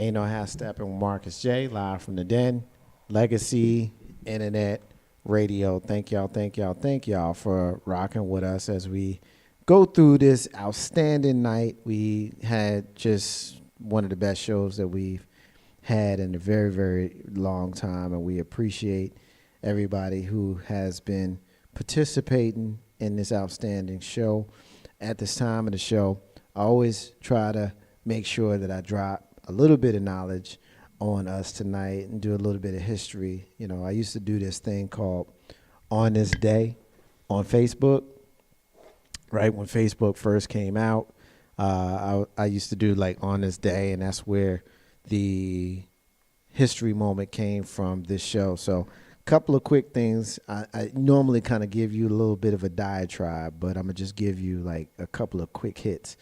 Ain't no half stepping with Marcus J. Live from the Den. Legacy Internet Radio. Thank y'all for rocking with us as we go through this outstanding night. We had just one of the best shows that we've had in a very, very long time, and we appreciate everybody who has been participating in this outstanding show. At this time of the show, I always try to make sure that I drop a little bit of knowledge on us tonight and do a little bit of history. You know, I used to do this thing called On This Day on Facebook, right? When Facebook first came out, I used to do like On This Day, and that's where the history moment came from this show. So a couple of quick things. I normally kind of give you a little bit of a diatribe, but I'm going to just give you like a couple of quick hits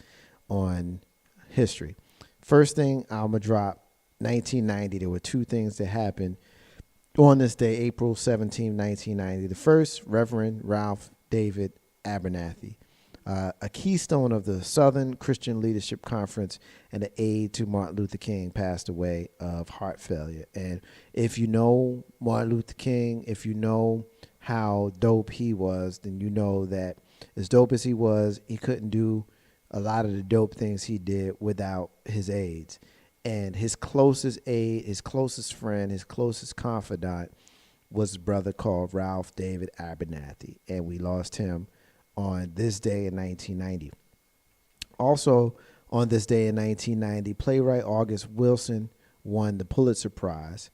on history. First thing, I'm going to drop 1990. There were two things that happened on this day, April 17, 1990. The first, Reverend Ralph David Abernathy, a keystone of the Southern Christian Leadership Conference and an aide to Martin Luther King, passed away of heart failure. And if you know Martin Luther King, if you know how dope he was, then you know that as dope as he was, he couldn't do a lot of the dope things he did without his aides. And his closest aide, his closest friend, his closest confidant was a brother called Ralph David Abernathy. And we lost him on this day in 1990. Also, on this day in 1990, playwright August Wilson won the Pulitzer Prize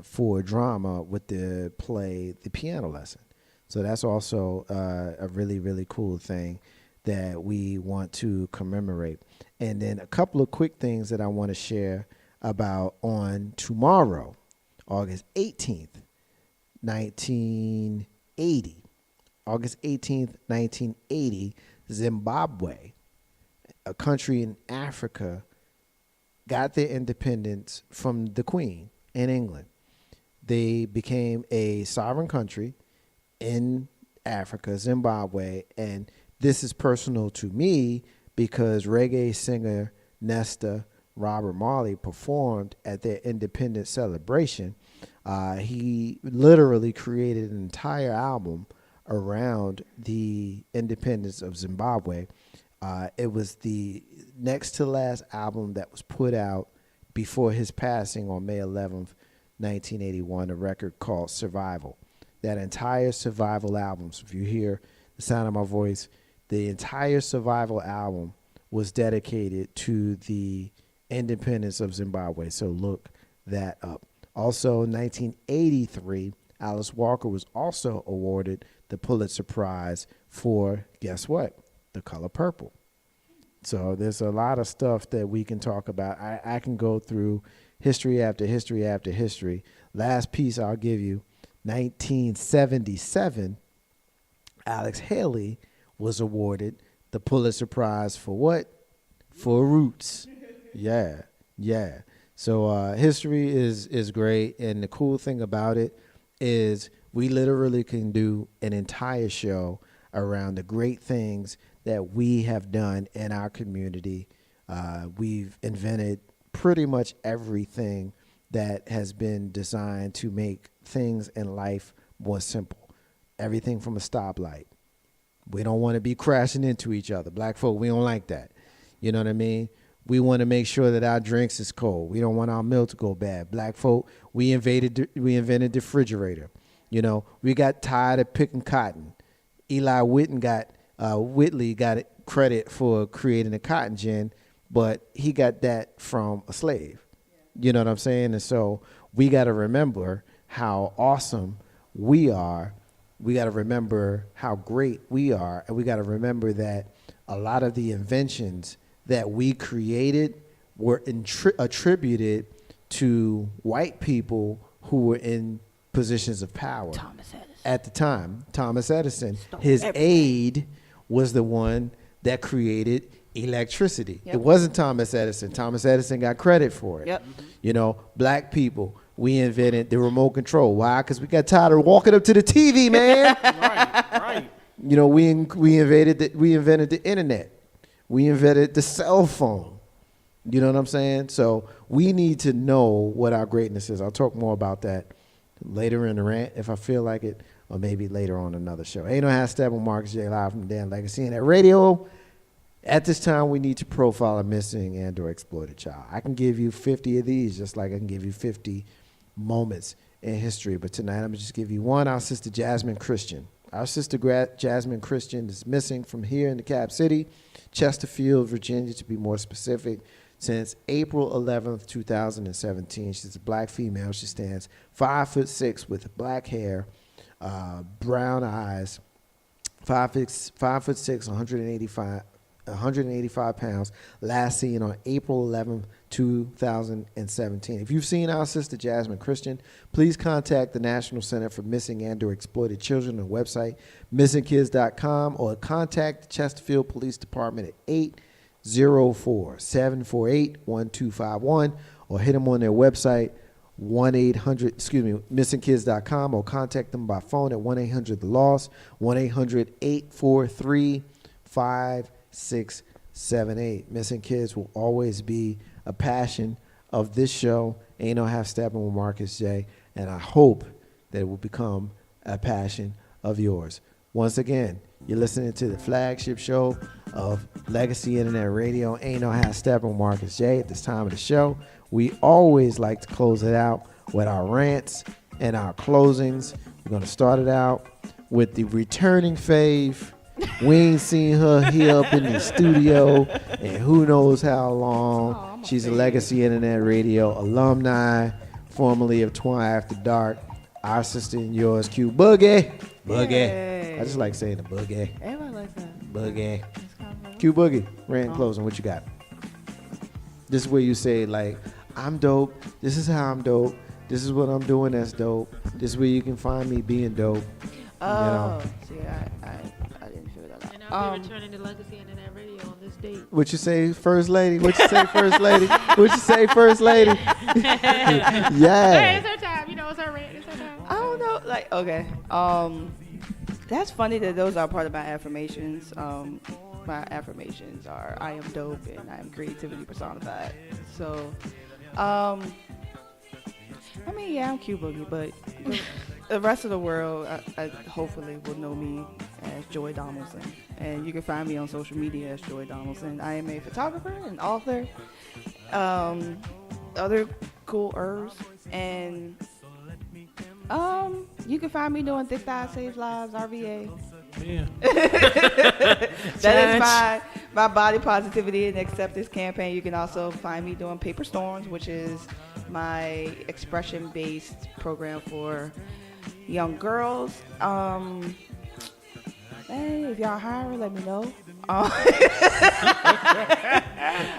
for drama with the play The Piano Lesson. So that's also a really, really cool thing that we want to commemorate. And then a couple of quick things that I want to share about on tomorrow, August 18th, 1980. August 18th, 1980, Zimbabwe, a country in Africa, got their independence from the Queen in England. They became a sovereign country in Africa, Zimbabwe, and this is personal to me because reggae singer Nesta Robert Marley performed at their independence celebration. He literally created an entire album around the independence of Zimbabwe. It was the next to last album that was put out before his passing on May 11th, 1981, a record called Survival. That entire Survival album, so if you hear the sound of my voice, the entire Survival album was dedicated to the independence of Zimbabwe. So look that up. Also, in 1983, Alice Walker was also awarded the Pulitzer Prize for, guess what? The Color Purple. So there's a lot of stuff that we can talk about. I can go through history after history after history. Last piece I'll give you, 1977, Alex Haley was awarded the Pulitzer Prize for what? For Roots. Yeah. So history is great, and the cool thing about it is we literally can do an entire show around the great things that we have done in our community. We've invented pretty much everything that has been designed to make things in life more simple. Everything from a stoplight. We don't want to be crashing into each other. Black folk, we don't like that. You know what I mean? We want to make sure that our drinks is cold. We don't want our milk to go bad. Black folk, we invented the refrigerator. You know, we got tired of picking cotton. Eli Whitley got credit for creating the cotton gin, but he got that from a slave. You know what I'm saying? And so we got to remember how awesome we are. We got to remember how great we are. And we got to remember that a lot of the inventions that we created were attributed to white people who were in positions of power. Thomas Edison. At the time, Thomas Edison, his aide was the one that created electricity. Yep. It wasn't Thomas Edison. Thomas Edison got credit for it. Yep. You know, black people, we invented the remote control. Why? Because we got tired of walking up to the TV, man. Right. You know, we invented the internet. We invented the cell phone. You know what I'm saying? So we need to know what our greatness is. I'll talk more about that later in the rant if I feel like it, or maybe later on another show. Ain't no hashtag with Marcus J. Live from Dan Legacy Internet Radio. At this time, we need to profile a missing and or exploited child. I can give you 50 of these, just like I can give you 50 moments in history. But tonight, I'm going to just give you one. Our sister Jasmine Christian. Our sister Jasmine Christian is missing from here in the Cap City, Chesterfield, Virginia, to be more specific, since April 11th, 2017. She's a black female. She stands 5'6" with black hair, brown eyes, 5'6", 185 pounds, last seen on April 11th, 2017. If you've seen our sister Jasmine Christian, please contact the National Center for Missing and or Exploited Children on the website, missingkids.com, or contact the Chesterfield Police Department at 804-748-1251, or hit them on their website, missingkids.com, or contact them by phone at 1-800-THE-LOST, 1-800-843-5678. Missing kids will always be a passion of this show. Ain't no half stepping with Marcus J. And I hope that it will become a passion of yours. Once again, you're listening to the flagship show of Legacy Internet Radio. Ain't no half stepping with Marcus J. At this time of the show, we always like to close it out with our rants and our closings. We're going to start it out with the returning fave. We ain't seen her here up in the studio and who knows how long. She's a Legacy Internet Radio alumni, formerly of Twine After Dark. Our sister and yours, Q Boogie. Boogie. Yay. I just like saying the Boogie. Everybody likes that. Boogie. Q Boogie. Rant closing. What you got? This is where you say, like, I'm dope. This is how I'm dope. This is what I'm doing that's dope. This is where you can find me being dope. Oh, see, I didn't figure that out. And I'll be returning to Legacy Internet Radio on this date. What you say, First Lady? What you say, First Lady? What you say, First Lady? Yeah. Hey, it's her time. You know, it's her rant. It's her time. I don't know. Like, okay. That's funny that those are part of my affirmations. My affirmations are I am dope and I am creativity personified. So, I mean, yeah, I'm Q Boogie, but the rest of the world, I hopefully will know me as Joy Donaldson. And you can find me on social media as Joy Donaldson. I am a photographer and author, other cool herbs, and you can find me doing Thick Thighs Saves Lives, RVA. Yeah. That is my body positivity and acceptance campaign. You can also find me doing Paper Storms, which is my expression-based program for young girls. Hey, if y'all hiring, let me know.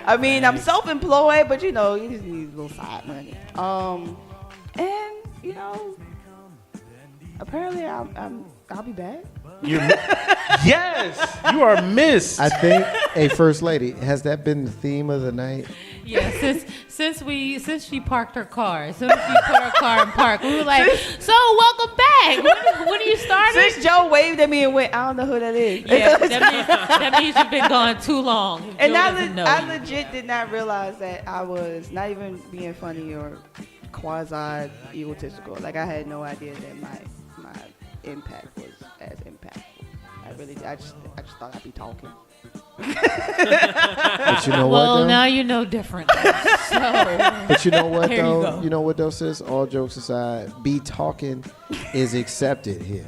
I mean, I'm self-employed, but you know, you just need a little side money. And you know, apparently I'll be back. Yes, you are missed. I think, hey, First Lady, has that been the theme of the night? Yeah, since she parked her car, as soon as she put her car in park, we were like, so welcome back. When are you starting? Since Joe waved at me and went, I don't know who that is. Yeah, that means you've been gone too long. And I legit did not realize that I was not even being funny or quasi egotistical. Like, I had no idea that my impact was as impactful. I just thought I'd be talking. But you know what, well, though? now you know different. So, but you know what, here though? you You know what, though, sis? All jokes aside, be talking is accepted here.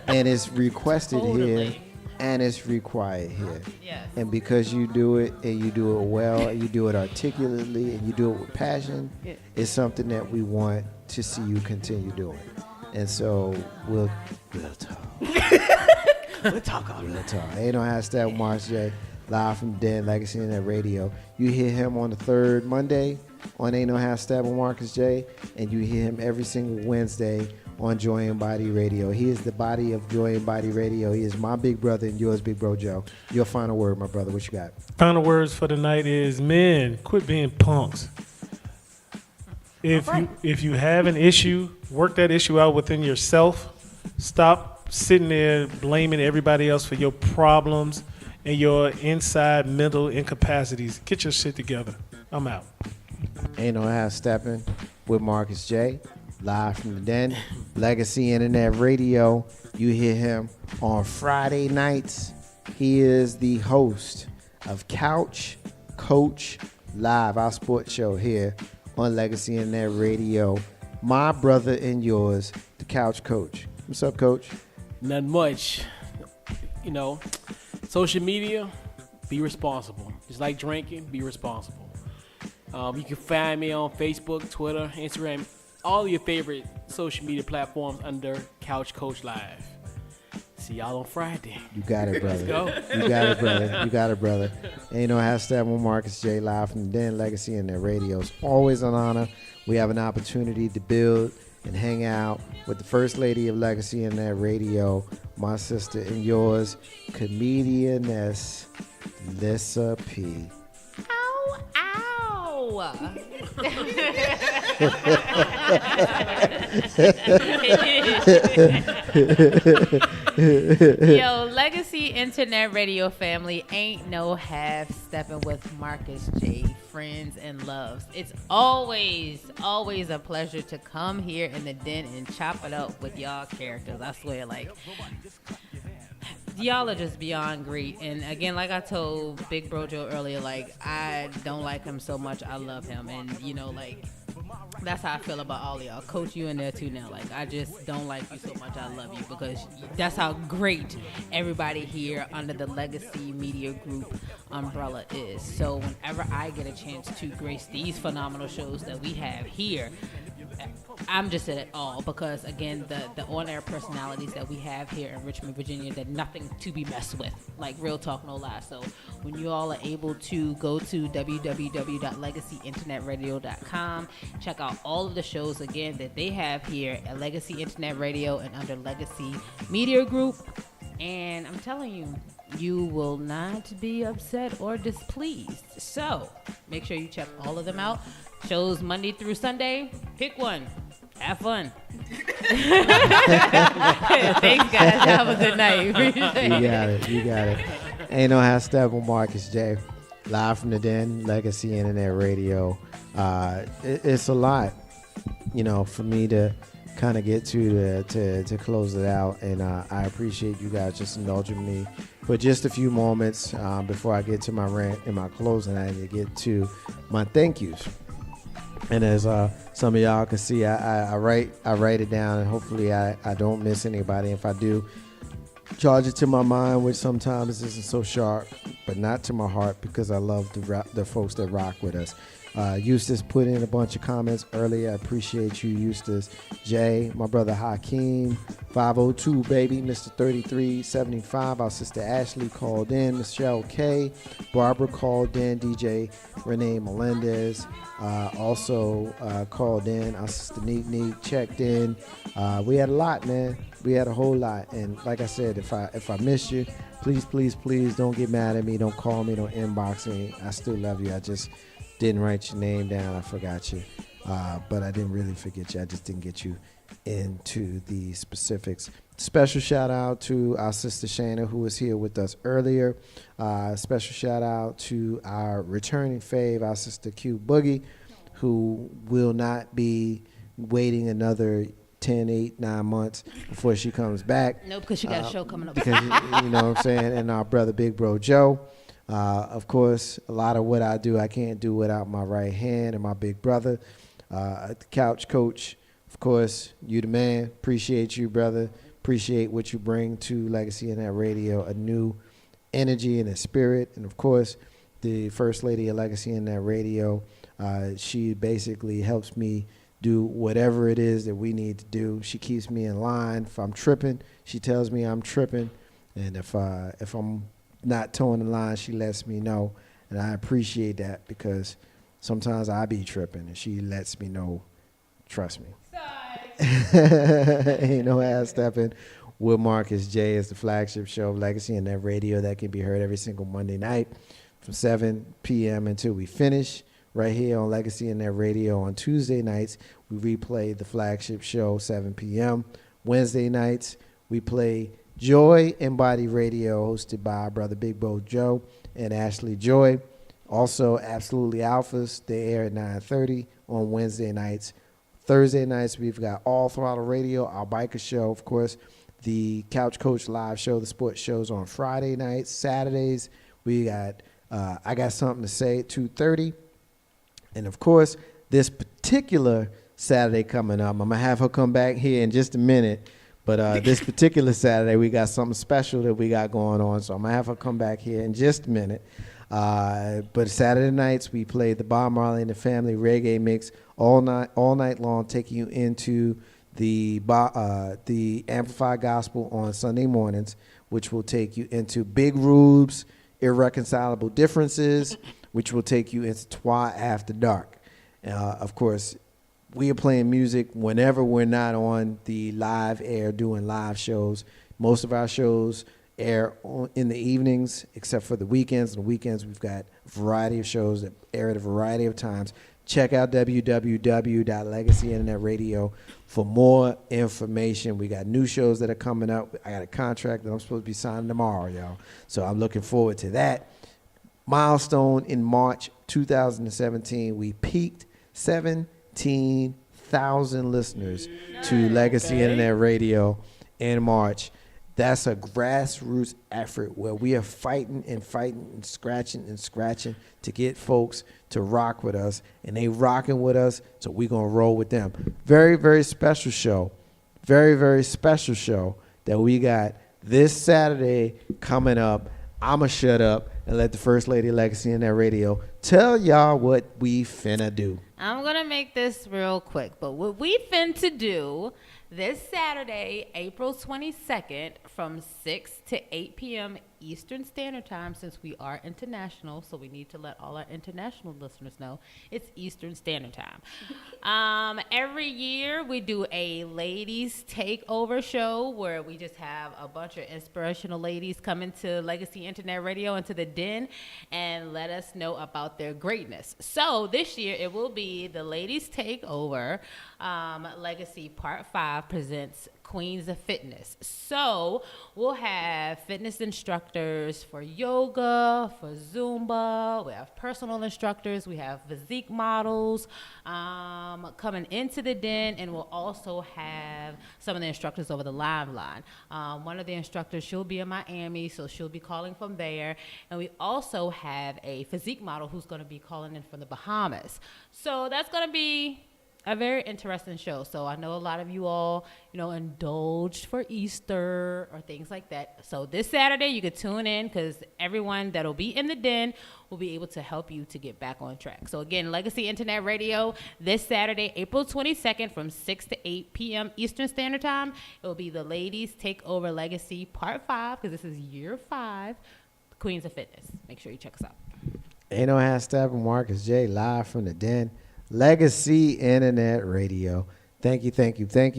And it's requested here. And it's required here. yes. And because you do it, and you do it well, and you do it articulately, and you do it with passion, it's something that we want to see you continue doing. And so we'll talk. We'll talk all We'll talk. Ain't no hashtag Marcus J. Live from Dead Legacy Internet Radio. You hear him on the third Monday on Ain't No Hashtag with Marcus J. And you hear him every single Wednesday on Joy and Body Radio. He is the body of Joy and Body Radio. He is my big brother and yours, big bro Joe. Your final word, my brother. What you got? Final words for the night is, men, quit being punks. If you have an issue, work that issue out within yourself. Stop sitting there blaming everybody else for your problems and your inside mental incapacities. Get your shit together. I'm out. Ain't no half stepping with Marcus J. Live from the Den. Legacy Internet Radio. You hear him on Friday nights. He is the host of Couch Coach Live, our sports show here on Legacy Internet Radio. My brother and yours, the Couch Coach. What's up, Coach? Not much. You know, social media, be responsible. Just like drinking, be responsible. You can find me on Facebook, Twitter, Instagram, all your favorite social media platforms under Couch Coach Live. See y'all on Friday. You got it, brother. Let's go. You got it, brother. You got it, brother. Ain't no hashtag with Marcus J. Live from the Den. Legacy Internet Radio. It's always an honor. We have an opportunity to build and hang out with the First Lady of Legacy Internet Radio, my sister and yours, comedianess Lissa P. Ow, ow. Yo, Legacy Internet Radio family, ain't no half stepping with Marcus J. Friends and loves. It's always a pleasure to come here in the den and chop it up with y'all characters. I swear, like, y'all are just beyond great. And again, like I told Big Bro Joe earlier, like, I don't like him so much. I love him. And, you know, like, that's how I feel about all of y'all. Coach, you in there too now. Like, I just don't like you so much. I love you because that's how great everybody here under the Legacy Media Group umbrella is. So whenever I get a chance to grace these phenomenal shows that we have here, I'm just at it all because, again, the on-air personalities that we have here in Richmond, Virginia, they're nothing to be messed with. Like, real talk, no lie. So when you all are able to go to www.legacyinternetradio.com, check out all of the shows, again, that they have here at Legacy Internet Radio and under Legacy Media Group. And I'm telling you, you will not be upset or displeased. So make sure you check all of them out. Shows Monday through Sunday. Pick one. Have fun. Thanks, guys. Have a good night. You got it. Ain't no hashtag with Marcus J. Live from the Den, Legacy Internet Radio. It's a lot, you know, for me to kind of get to close it out. And I appreciate you guys just indulging me for just a few moments before I get to my rant and my closing. I need to get to my thank yous. And as some of y'all can see, I write it down, and hopefully I don't miss anybody. If I do, charge it to my mind, which sometimes isn't so sharp, but not to my heart, because I love the folks that rock with us. Eustace put in a bunch of comments earlier. I appreciate you, Eustace. Jay, my brother Hakeem, 502 baby, Mr. 3375. Our sister Ashley called in. Michelle K, Barbara called in. DJ Renee Melendez also called in. Our sister Neek checked in. We had a lot, man. We had a whole lot. And like I said, if I missed you, please don't get mad at me. Don't call me. Don't inbox me. I still love you. I just didn't write your name down. I forgot you. But I didn't really forget you. I just didn't get you into the specifics. Special shout out to our sister Shana, who was here with us earlier. Special shout out to our returning fave, our sister Q Boogie, who will not be waiting another 10, 8, 9 months before she comes back. Nope, because she got a show coming up. Because, you know what I'm saying? And our brother, Big Bro Joe. Of course, a lot of what I do, I can't do without my right hand and my big brother, the Couch Coach. Of course, you the man. Appreciate you, brother. Appreciate what you bring to Legacy Internet Radio, a new energy and a spirit. And, of course, the First Lady of Legacy Internet Radio. She basically helps me do whatever it is that we need to do. She keeps me in line. If I'm tripping, she tells me I'm tripping. And if I'm not towing the line, she lets me know. And I appreciate that, because sometimes I be tripping and she lets me know. Trust me. Ain't no ass stepping with Marcus J. is the flagship show of Legacy Internet Radio that can be heard every single Monday night from 7 p.m. until we finish. Right here on Legacy Internet Radio. On Tuesday nights, we replay the flagship show, 7 p.m. Wednesday nights, we play Joy Embodied Radio, hosted by our brother Big Bo Joe and Ashley Joy. Also, Absolutely Alphas, they air at 9:30 on Wednesday nights. Thursday nights, we've got All Throttle Radio, our biker show, of course, the Couch Coach live show, the sports shows on Friday nights. Saturdays, we got I Got Something to Say at 2:30. And, of course, this particular Saturday coming up, I'm going to have her come back here in just a minute. But this particular Saturday, we got something special that we got going on. So I'm going to have her come back here in just a minute. But Saturday nights, we play the Bob Marley and the Family Reggae Mix all night long, taking you into the Amplified Gospel on Sunday mornings, which will take you into Big Rube's Irreconcilable Differences, which will take you into Twa After Dark. Of course, we are playing music whenever we're not on the live air doing live shows. Most of our shows air in the evenings, except for the weekends. On the weekends, we've got a variety of shows that air at a variety of times. Check out www.legacyinternetradio for more information. We got new shows that are coming up. I got a contract that I'm supposed to be signing tomorrow, y'all. So I'm looking forward to that. Milestone in March 2017, we peaked 17,000 listeners to Legacy Internet Radio in March. That's a grassroots effort where we are fighting and scratching to get folks to rock with us, and they rocking with us, so we're going to roll with them. Very, very special show. Very, very special show that we got this Saturday coming up. I'm going to shut up and let the First Lady of Legacy Internet Radio tell y'all what we finna do. I'm going to make this real quick, but what we finna do this Saturday, April 22nd, from 6 to 8 p.m. Eastern Standard Time, since we are international, so we need to let all our international listeners know it's Eastern Standard Time. Every year we do a ladies takeover show where we just have a bunch of inspirational ladies come into Legacy Internet Radio, into the den, and let us know about their greatness. So this year it will be the ladies takeover. Legacy Part 5 presents Queens of Fitness. So we'll have fitness instructors for yoga, for Zumba. We have personal instructors. We have physique models coming into the den, and we'll also have some of the instructors over the live line. One of the instructors, she'll be in Miami, so she'll be calling from there. And we also have a physique model who's going to be calling in from the Bahamas. So that's going to be a very interesting show. So I know a lot of you all, indulged for Easter or things like that. So this Saturday you can tune in, because everyone that'll be in the den will be able to help you to get back on track. So again, Legacy Internet Radio this Saturday, April 22nd, from 6 to 8 p.m. Eastern Standard Time. It will be the Ladies Take Over Legacy Part 5, because this is year 5, Queens of Fitness. Make sure you check us out. Ain't no half stepping. Marcus J live from the den. Legacy Internet Radio. Thank you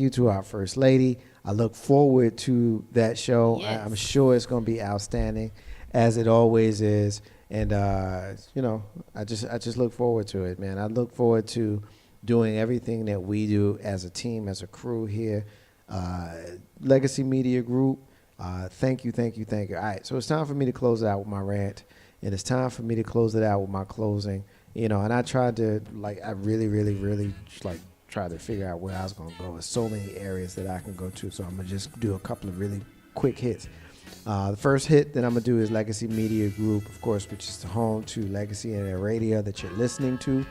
to our First Lady. I look forward to that show. Yes. I'm sure it's going to be outstanding, as it always is. And I just look forward to it, man. I look forward to doing everything that we do as a team, as a crew here. Legacy Media Group. Thank you. All right, so it's time for me to close it out with my rant, and it's time for me to close it out with my closing. And I tried to, I really tried to figure out where I was going to go. There's so many areas that I can go to, so I'm going to just do a couple of really quick hits. The first hit that I'm going to do is Legacy Media Group, of course, which is the home to Legacy Internet Radio that you're listening to.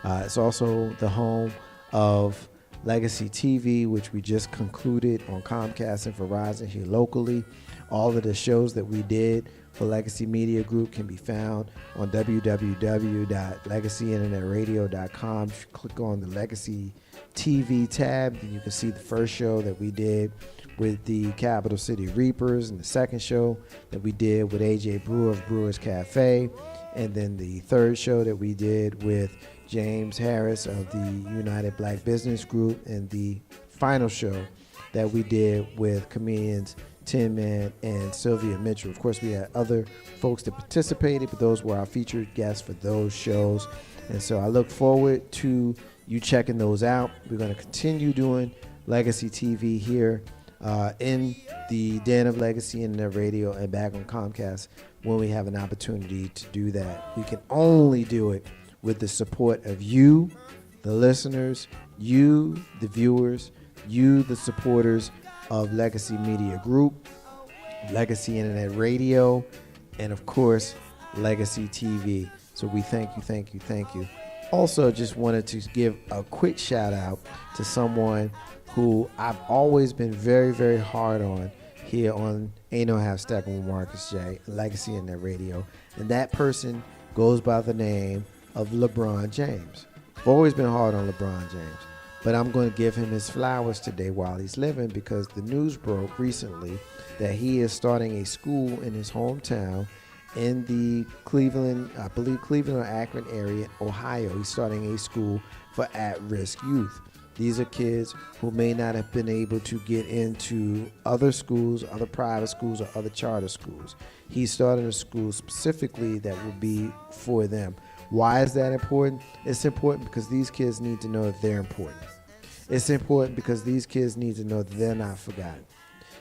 It's also the home of Legacy TV, which we just concluded on Comcast and Verizon here locally. All of the shows that we did for Legacy Media Group can be found on www.legacyinternetradio.com. If you click on the Legacy TV tab, you can see the first show that we did with the Capital City Reapers, and the second show that we did with AJ Brewer of Brewers Cafe, and then the third show that we did with James Harris of the United Black Business Group, and the final show that we did with comedians Tin Man and Sylvia Mitchell. Of course, we had other folks that participated, but those were our featured guests for those shows. And so I look forward to you checking those out. We're going to continue doing Legacy TV here in the Den of Legacy Internet Radio and back on Comcast when we have an opportunity to do that. We can only do it with the support of you, the listeners, you, the viewers, you, the supporters of Legacy Media Group, Legacy Internet Radio, and of course, Legacy TV. So we thank you, thank you, thank you. Also, just wanted to give a quick shout out to someone who I've always been very, very hard on here on Ain't No Half Stepping with Marcus J, Legacy Internet Radio. And that person goes by the name of LeBron James. I've always been hard on LeBron James. But I'm going to give him his flowers today while he's living, because the news broke recently that he is starting a school in his hometown in the Cleveland, I believe Cleveland or Akron area, Ohio. He's starting a school for at-risk youth. These are kids who may not have been able to get into other schools, other private schools, or other charter schools. He's starting a school specifically that will be for them. Why is that important? It's important because these kids need to know that they're important. It's important because these kids need to know that they're not forgotten.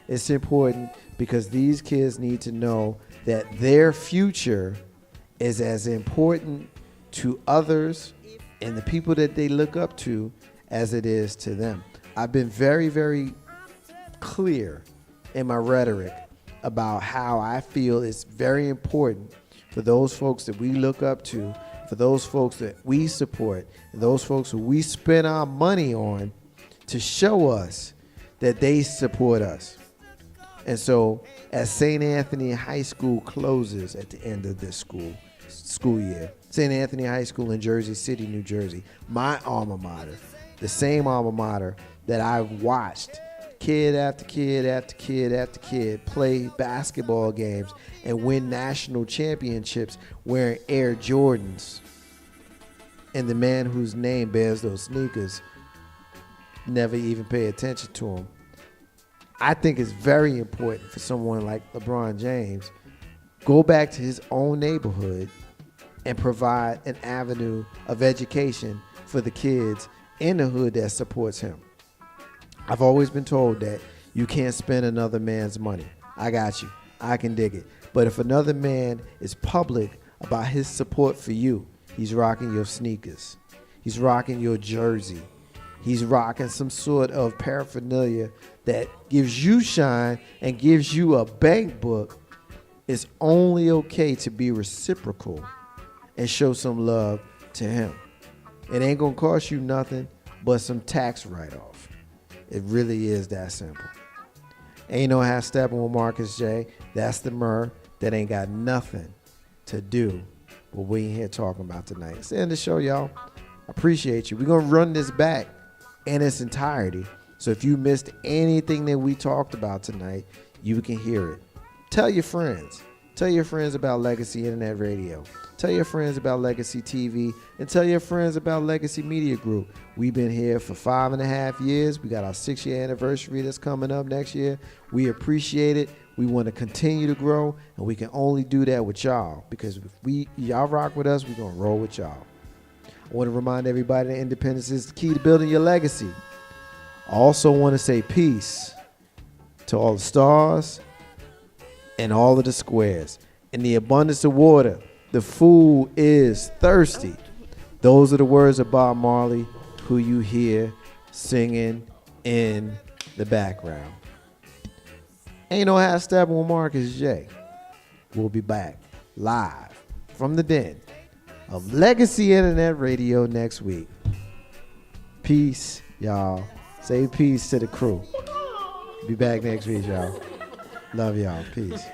It's important because these kids need to know that their future is as important to others and the people that they look up to as it is to them. I've been very, very clear in my rhetoric about how I feel it's very important for those folks that we look up to, for those folks that we support, and those folks who we spend our money on, to show us that they support us. And so as St. Anthony High School closes at the end of this school year, St. Anthony High School in Jersey City, New Jersey, my alma mater, the same alma mater that I've watched kid after kid after kid after kid play basketball games and win national championships wearing Air Jordans, and the man whose name bears those sneakers never even pay attention to them. I think it's very important for someone like LeBron James go back to his own neighborhood and provide an avenue of education for the kids in the hood that supports him. I've always been told that you can't spend another man's money. I got you. I can dig it. But if another man is public about his support for you, he's rocking your sneakers, he's rocking your jersey, he's rocking some sort of paraphernalia that gives you shine and gives you a bank book, it's only okay to be reciprocal and show some love to him. It ain't gonna cost you nothing but some tax write-off. It really is that simple. Ain't no half stepping with Marcus J. That's the myrrh that ain't got nothing to do with what we in here talking about tonight. It's the end of the show, y'all. I appreciate you. We're gonna run this back in its entirety. So if you missed anything that we talked about tonight, you can hear it. Tell your friends. Tell your friends about Legacy Internet Radio. Tell your friends about Legacy TV. And tell your friends about Legacy Media Group. We've been here for 5.5 years. We got our 6-year anniversary that's coming up next year. We appreciate it. We want to continue to grow. And we can only do that with y'all. Because if y'all rock with us, we're going to roll with y'all. I want to remind everybody that independence is the key to building your legacy. I also want to say peace to all the stars and all of the squares. In the abundance of water, the fool is thirsty. Those are the words of Bob Marley, who you hear singing in the background. Ain't no half stepping with Marcus J. We'll be back live from the den of Legacy Internet Radio next week. Peace, y'all. Say peace to the crew. Be back next week, y'all. Love y'all. Peace.